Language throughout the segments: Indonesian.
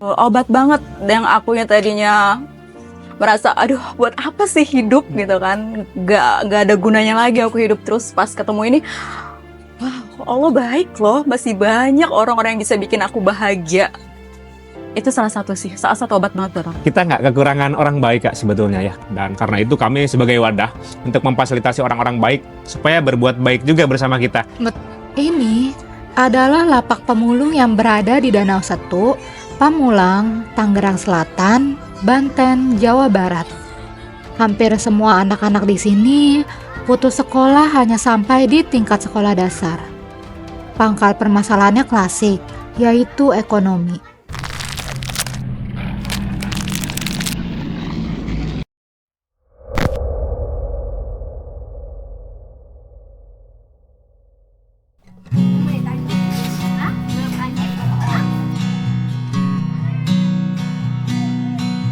Obat banget yang aku yang tadinya merasa, aduh buat apa sih hidup gitu kan, gak ada gunanya lagi aku hidup, terus pas ketemu ini, wah Allah baik loh, masih banyak orang-orang yang bisa bikin aku bahagia. Itu salah satu sih, salah satu obat banget buat aku. Kita nggak kekurangan orang baik Kak sebetulnya ya. Dan karena itu kami sebagai wadah untuk memfasilitasi orang-orang baik supaya berbuat baik juga bersama kita. Ini adalah lapak pemulung yang berada di Danau Setu, Pamulang, Tangerang Selatan, Banten, Jawa Barat. Hampir semua anak-anak di sini putus sekolah hanya sampai di tingkat sekolah dasar. Pangkal permasalahannya klasik, yaitu ekonomi.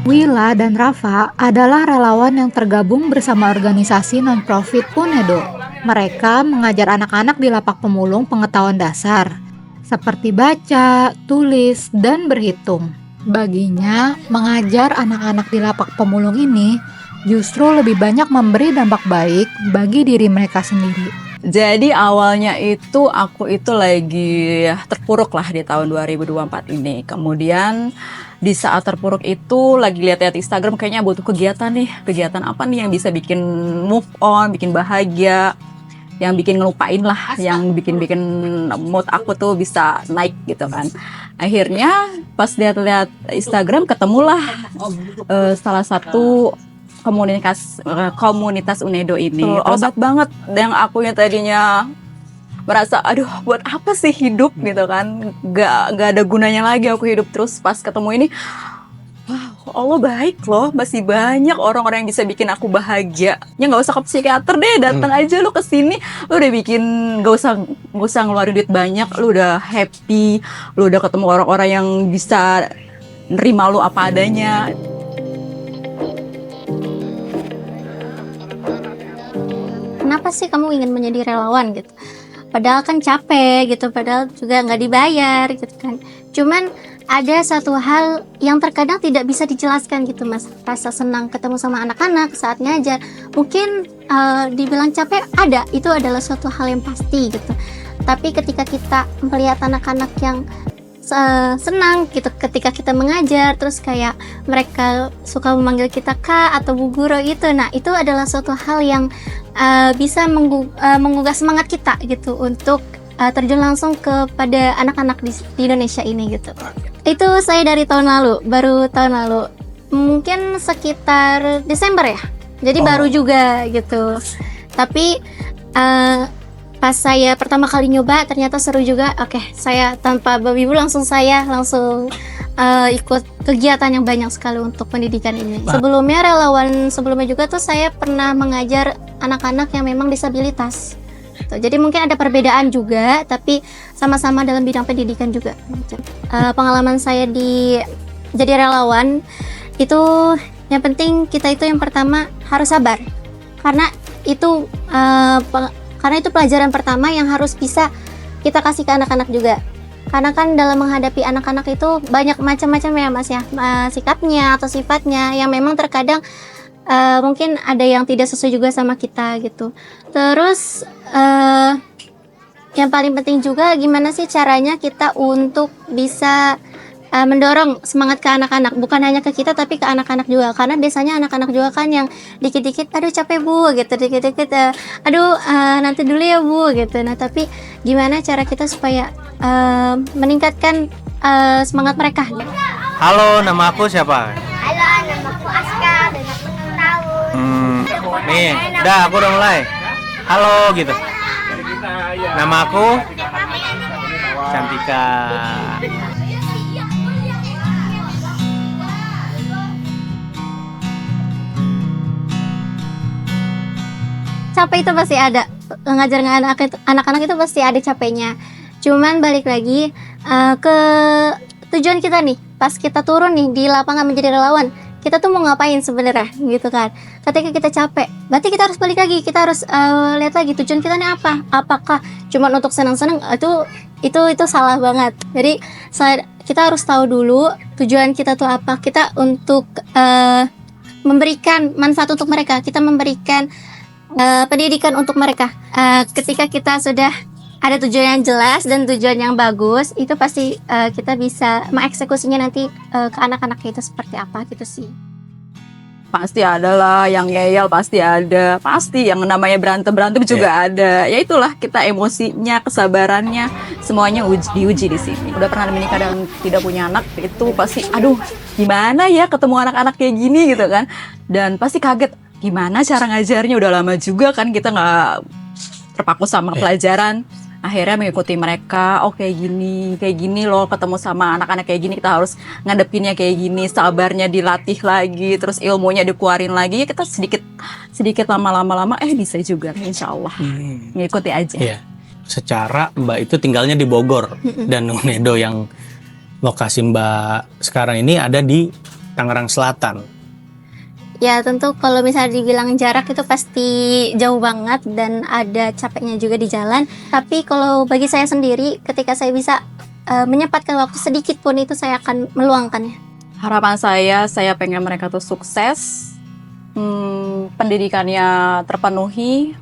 Willa dan Rafa adalah relawan yang tergabung bersama organisasi non-profit UNEDO. Mereka mengajar anak-anak di lapak pemulung pengetahuan dasar, seperti baca, tulis, dan berhitung. Baginya, mengajar anak-anak di lapak pemulung ini justru lebih banyak memberi dampak baik bagi diri mereka sendiri. Jadi awalnya itu aku itu lagi terpuruk lah di tahun 2024 ini. Kemudian di saat terpuruk itu lagi lihat-lihat Instagram, kayaknya butuh kegiatan nih. Kegiatan apa nih yang bisa bikin move on, bikin bahagia, yang bikin ngelupain lah, yang bikin mood aku tuh bisa naik gitu kan. Akhirnya pas lihat-lihat Instagram ketemulah salah satu komunitas UNEDO ini. Obat banget yang aku yang tadinya merasa, aduh buat apa sih hidup gitu kan, gak ada gunanya lagi aku hidup, terus pas ketemu ini, wah Allah baik loh, masih banyak orang-orang yang bisa bikin aku bahagia. Ya nggak usah ke psikiater deh, datang aja lu ke sini, lu udah bikin, gak usah ngeluarin duit banyak, lu udah happy, lu udah ketemu orang-orang yang bisa nerima lu apa adanya. Kenapa sih kamu ingin menjadi relawan gitu? Padahal kan capek gitu, padahal juga nggak dibayar gitu kan. Cuman ada satu hal yang terkadang tidak bisa dijelaskan gitu Mas. Rasa senang ketemu sama anak-anak saat ngajar. Mungkin dibilang capek ada, itu adalah suatu hal yang pasti gitu. Tapi ketika kita melihat anak-anak yang senang gitu ketika kita mengajar, terus kayak mereka suka memanggil kita Kak atau Bu Guru itu, nah itu adalah suatu hal yang bisa menggugah semangat kita gitu untuk terjun langsung kepada anak-anak di Indonesia ini gitu. Itu saya dari tahun lalu, baru tahun lalu, mungkin sekitar Desember ya, jadi baru juga gitu. Tapi pas saya pertama kali nyoba ternyata seru juga. Oke, saya tanpa babi bu langsung ikut kegiatan yang banyak sekali untuk pendidikan ini. Sebelumnya relawan sebelumnya juga tuh saya pernah mengajar anak-anak yang memang disabilitas. Tuh, jadi mungkin ada perbedaan juga, tapi sama-sama dalam bidang pendidikan juga. Pengalaman saya jadi relawan itu yang penting kita itu yang pertama harus sabar, karena itu pelajaran pertama yang harus bisa kita kasih ke anak-anak juga. Karena kan dalam menghadapi anak-anak itu banyak macam-macam ya Mas ya, sikapnya atau sifatnya yang memang terkadang mungkin ada yang tidak sesuai juga sama kita gitu. Terus yang paling penting juga gimana sih caranya kita untuk bisa mendorong semangat ke anak-anak, bukan hanya ke kita tapi ke anak-anak juga, karena biasanya anak-anak juga kan yang dikit-dikit aduh capek bu gitu, dikit-dikit aduh nanti dulu ya bu gitu. Nah tapi gimana cara kita supaya meningkatkan semangat mereka gitu. Halo, nama aku siapa? Halo, nama aku Aska, dan aku 6 tahun. Nih, udah aku udah mulai. Halo gitu. Nama aku Cantika. Capek itu pasti ada, ngajar anak-anak itu pasti ada capeknya. Cuman balik lagi ke tujuan kita nih, pas kita turun nih di lapangan menjadi relawan, kita tuh mau ngapain sebenarnya gitu kan. Ketika kita capek, berarti kita harus balik lagi, kita harus lihat lagi tujuan kita nih apa. Apakah cuma untuk senang-senang, itu salah banget. Jadi kita harus tahu dulu tujuan kita tuh apa. Kita untuk memberikan manfaat untuk mereka, kita memberikan pendidikan untuk mereka. Ketika kita sudah ada tujuan yang jelas dan tujuan yang bagus, itu pasti kita bisa mengeksekusinya nanti ke anak-anak itu seperti apa gitu sih. Pasti ada lah yang ngeyel, pasti ada, pasti yang namanya berantem juga ada. Ya itulah, kita emosinya, kesabarannya, semuanya diuji di sini. Udah pernah menikah dan tidak punya anak, itu pasti aduh gimana ya ketemu anak-anak kayak gini gitu kan, dan pasti kaget gimana cara ngajarnya. Udah lama juga kan kita nggak terpaku sama pelajaran, akhirnya mengikuti mereka. Oh kayak gini loh, ketemu sama anak-anak kayak gini kita harus ngadepinnya kayak gini, sabarnya dilatih lagi, terus ilmunya dikeluarin lagi. Ya kita sedikit lama-lama bisa juga, insya Allah. Ngikuti aja. Iya. Secara Mbak itu tinggalnya di Bogor dan Unedo yang lokasi Mbak sekarang ini ada di Tangerang Selatan. Ya tentu kalau misalnya dibilang jarak itu pasti jauh banget dan ada capeknya juga di jalan. Tapi kalau bagi saya sendiri, ketika saya bisa menyempatkan waktu sedikit pun, itu saya akan meluangkannya. Harapan saya pengen mereka tuh sukses, pendidikannya terpenuhi,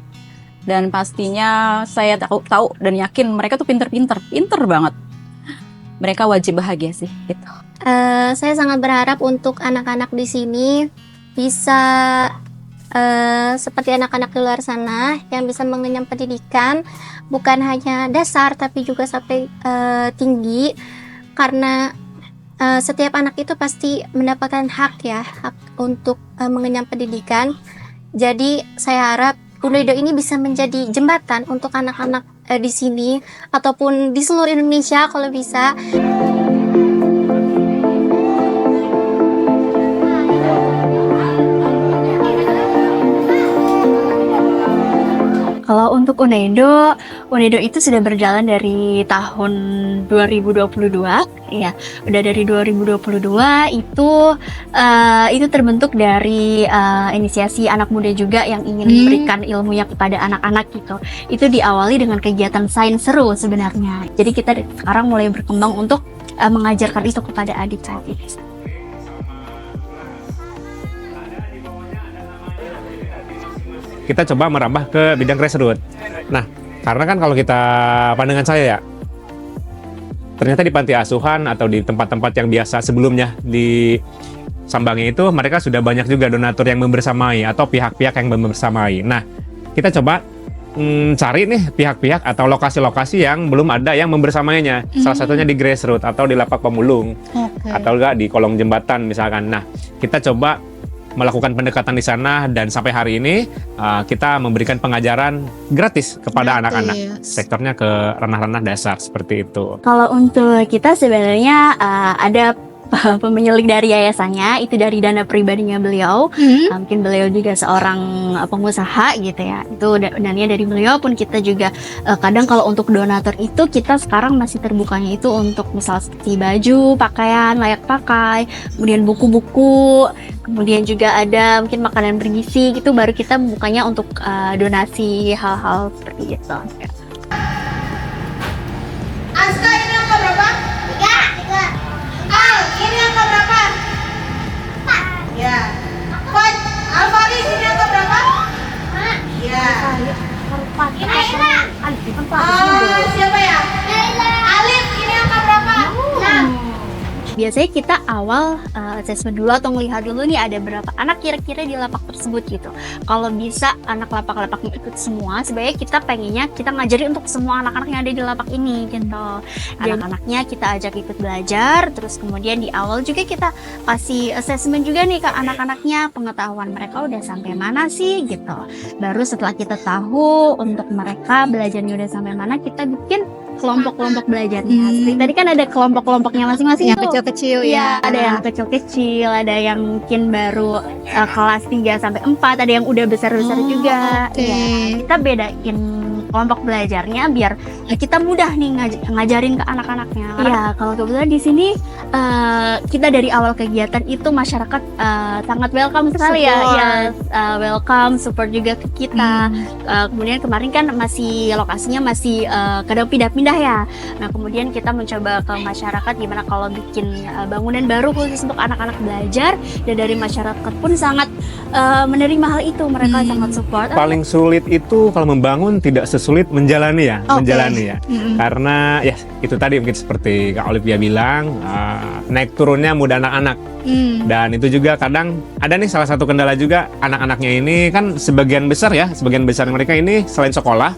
dan pastinya saya tahu dan yakin mereka tuh pinter banget. Mereka wajib bahagia sih gitu. Saya sangat berharap untuk anak-anak di sini bisa seperti anak-anak di luar sana yang bisa mengenyam pendidikan, bukan hanya dasar tapi juga sampai tinggi, karena setiap anak itu pasti mendapatkan hak untuk mengenyam pendidikan. Jadi saya harap Unedo ini bisa menjadi jembatan untuk anak-anak di sini ataupun di seluruh Indonesia kalau bisa. Kalau untuk Unedo itu sudah berjalan dari tahun 2022, ya. Udah dari 2022 itu terbentuk dari inisiasi anak muda juga yang ingin memberikan ilmunya kepada anak-anak gitu. Itu diawali dengan kegiatan sains seru sebenarnya. Jadi kita sekarang mulai berkembang untuk mengajarkan itu kepada adik-adik. Kita coba merambah ke bidang grassroots. Nah, karena kan kalau kita pandangan saya ya, ternyata di panti asuhan atau di tempat-tempat yang biasa sebelumnya di Sambangi itu mereka sudah banyak juga donatur yang membersamai atau pihak-pihak yang membersamai. Nah, kita coba cari nih pihak-pihak atau lokasi-lokasi yang belum ada yang membersamainya. Salah satunya di grassroots atau di lapak pemulung, atau enggak di kolong jembatan misalkan. Nah, kita coba melakukan pendekatan di sana dan sampai hari ini kita memberikan pengajaran gratis kepada anak-anak. Sektornya ke ranah-ranah dasar seperti itu. Kalau untuk kita sebenarnya ada pemilik dari yayasannya itu dari dana pribadinya beliau. Mungkin beliau juga seorang pengusaha gitu ya. Itu dananya dari beliau pun kita juga kadang kalau untuk donatur itu kita sekarang masih terbukanya itu untuk misal seperti baju, pakaian layak pakai, kemudian buku-buku, kemudian juga ada mungkin makanan bergizi gitu, baru kita bukanya untuk donasi hal-hal seperti itu. Aska ini angka berapa? 3. Al, ini angka berapa? 4. Ya. Alvaris ini angka berapa? 5. Ya. Ini siapa ya? Alif ini angka berapa? 6. Biasanya kita awal assessment dulu atau melihat dulu nih ada berapa anak kira-kira di lapak tersebut gitu. Kalau bisa anak lapak-lapaknya ikut semua, sebenarnya kita pengennya kita ngajarin untuk semua anak-anak yang ada di lapak ini gitu. Anak-anaknya kita ajak ikut belajar, terus kemudian di awal juga kita kasih assessment juga nih ke anak-anaknya, pengetahuan mereka udah sampai mana sih gitu. Baru setelah kita tahu untuk mereka belajarnya udah sampai mana, kita bikin kelompok-kelompok belajarnya. Seperti tadi kan ada kelompok-kelompoknya masing-masing Yang kecil-kecil ya. Ada yang kecil-kecil, ada yang mungkin baru kelas 3 sampai 4, ada yang udah besar-besar juga. Ya, kita bedain kelompok belajarnya biar kita mudah nih ngajarin ke anak-anaknya. Iya, kalau kebetulan di sini kita dari awal kegiatan itu masyarakat sangat welcome sekali ya, welcome, support juga ke kita. Kemudian kemarin kan lokasinya masih kadang pindah-pindah ya. Nah kemudian kita mencoba ke masyarakat gimana kalau bikin bangunan baru khusus untuk anak-anak belajar, dan dari masyarakat pun sangat menerima hal itu, mereka sangat support. Paling sulit itu kalau membangun tidak sesulit menjalani ya, Karena ya itu tadi mungkin seperti Kak Olivia bilang, naik turunnya mudah anak-anak. Dan itu juga kadang ada nih salah satu kendala juga, anak-anaknya ini kan sebagian besar mereka ini selain sekolah,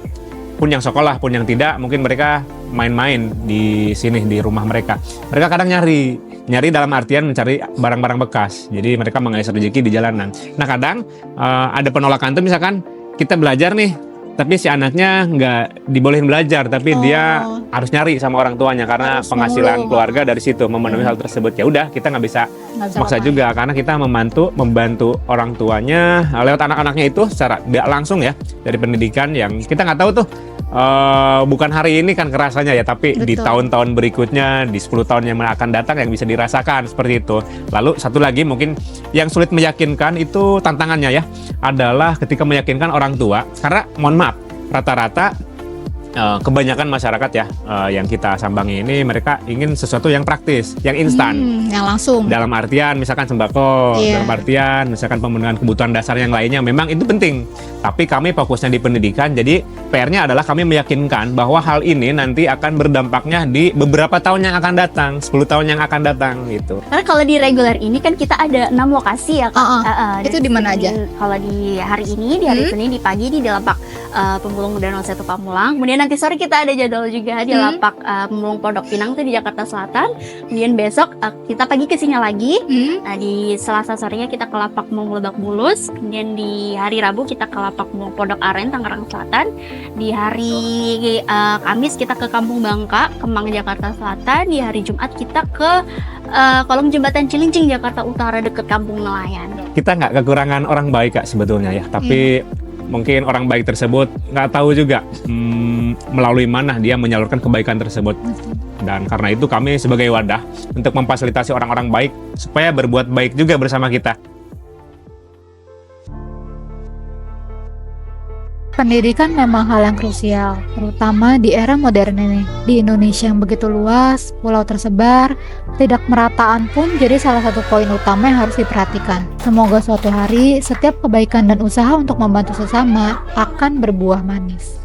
pun yang sekolah pun yang tidak, mungkin mereka main-main di sini di rumah mereka. Mereka kadang nyari dalam artian mencari barang-barang bekas. Jadi mereka mengais rezeki di jalanan. Nah kadang ada penolakan tuh, misalkan kita belajar nih, tapi si anaknya nggak dibolehin belajar, tapi dia harus nyari sama orang tuanya karena penghasilan keluarga dari situ memenuhi hal tersebut. Ya udah, kita nggak bisa maksa juga, karena kita membantu orang tuanya lewat anak-anaknya itu secara tidak langsung ya, dari pendidikan yang kita nggak tahu tuh. Bukan hari ini kan kerasanya ya, tapi di tahun-tahun berikutnya, di 10 tahun yang akan datang yang bisa dirasakan seperti itu. Lalu satu lagi mungkin yang sulit meyakinkan itu tantangannya ya, adalah ketika meyakinkan orang tua. Karena mohon maaf, rata-rata kebanyakan masyarakat ya yang kita sambangi ini, mereka ingin sesuatu yang praktis, yang instan, yang langsung. Dalam artian misalkan sembako, dalam artian misalkan pemenuhan kebutuhan dasar yang lainnya, memang itu penting. Tapi kami fokusnya di pendidikan, jadi PR-nya adalah kami meyakinkan bahwa hal ini nanti akan berdampaknya di beberapa tahun yang akan datang, 10 tahun yang akan datang gitu. Karena kalau di reguler ini kan kita ada 6 lokasi ya Kak. Itu di mana aja? Kalau di hari ini, di hari Senin, di pagi di Lapak Pemulung Danau Setu Pamulang. Kemudian nanti sore kita ada jadwal juga di Lapak Pemulung Pondok Pinang tuh di Jakarta Selatan. Kemudian besok kita pagi ke sini lagi. Nah di Selasa sorenya kita ke Lapak Pemulung Lebak Bulus. Kemudian di hari Rabu kita ke Lapak Pemulung Pondok Aren Tangerang Selatan. Di hari Kamis kita ke Kampung Bangka, Kemang, Jakarta Selatan. Di hari Jumat kita ke kolong jembatan Cilincing, Jakarta Utara, dekat Kampung Nelayan. Kita nggak kekurangan orang baik Kak sebetulnya ya, tapi mungkin orang baik tersebut nggak tahu juga melalui mana dia menyalurkan kebaikan tersebut. Dan karena itu kami sebagai wadah untuk memfasilitasi orang-orang baik supaya berbuat baik juga bersama kita. Pendidikan memang hal yang krusial, terutama di era modern ini. Di Indonesia yang begitu luas, pulau tersebar, tidak merataan pun jadi salah satu poin utama yang harus diperhatikan. Semoga suatu hari setiap kebaikan dan usaha untuk membantu sesama akan berbuah manis.